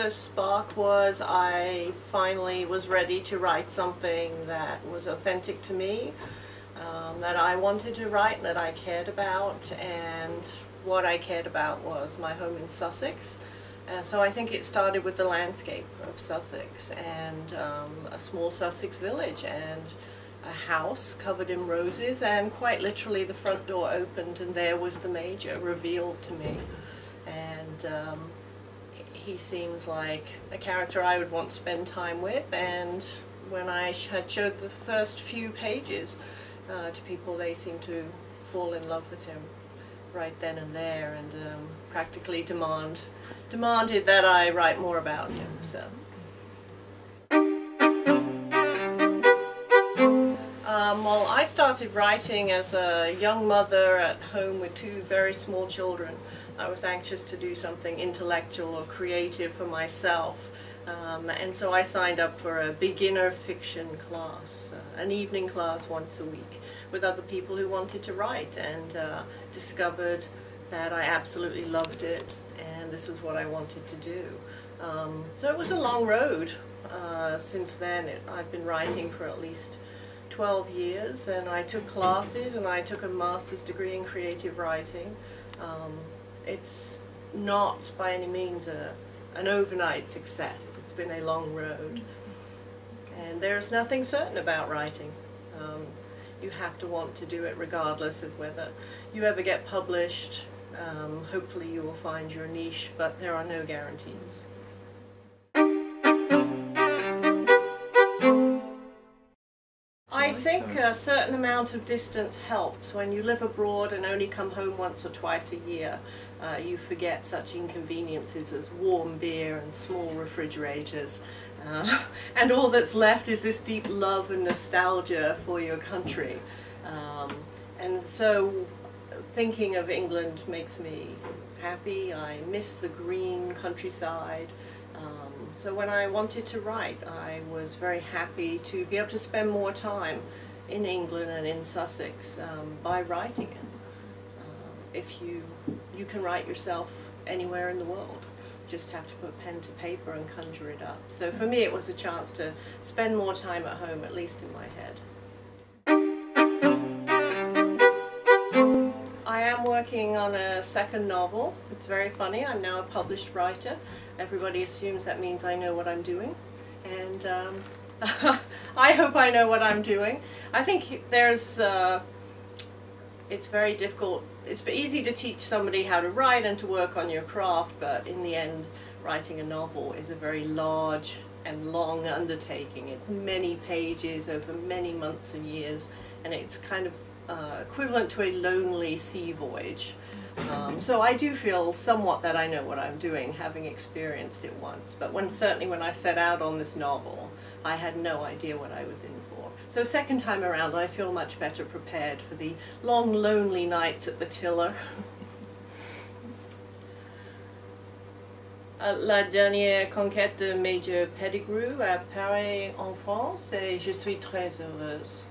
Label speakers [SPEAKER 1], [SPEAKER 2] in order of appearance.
[SPEAKER 1] the spark was I finally was ready to write something that was authentic to me, that I wanted to write, that I cared about, and what I cared about was my home in Sussex. So I think it started with the landscape of Sussex and a small Sussex village and a house covered in roses, and quite literally the front door opened and there was the Major revealed to me. And he seemed like a character I would want to spend time with, and when I had showed the first few pages to people, they seemed to fall in love with him right then and there, and practically demanded that I write more about him. So. Well, I started writing as a young mother at home with two very small children. I was anxious to do something intellectual or creative for myself, and so I signed up for a beginner fiction class, an evening class once a week with other people who wanted to write, and discovered that I absolutely loved it and this was what I wanted to do. So it was a long road. Since then I've been writing for at least 12 years, and I took classes and I took a master's degree in creative writing. It's not by any means an overnight success. It's been a long road, and there's nothing certain about writing. You have to want to do it regardless of whether you ever get published. Hopefully you will find your niche, but there are no guarantees. I think a certain amount of distance helps. When you live abroad and only come home once or twice a year, you forget such inconveniences as warm beer and small refrigerators. And all that's left is this deep love and nostalgia for your country. And so thinking of England makes me happy. I miss the green countryside. So when I wanted to write, I was very happy to be able to spend more time in England and in Sussex by writing it. If you can write yourself anywhere in the world, you just have to put pen to paper and conjure it up. So for me it was a chance to spend more time at home, at least in my head. I am working on a second novel. It's very funny. I'm now a published writer. Everybody assumes that means I know what I'm doing, and I hope I know what I'm doing. I think there's it's very difficult. It's easy to teach somebody how to write and to work on your craft, but in the end writing a novel is a very large and long undertaking. It's many pages over many months and years, and it's kind of equivalent to a lonely sea voyage. So I do feel somewhat that I know what I'm doing, having experienced it once, but certainly when I set out on this novel, I had no idea what I was in for. So second time around I feel much better prepared for the long lonely nights at the tiller. La dernière conquête de Major Pettigrew apparaît en France et je suis très heureuse.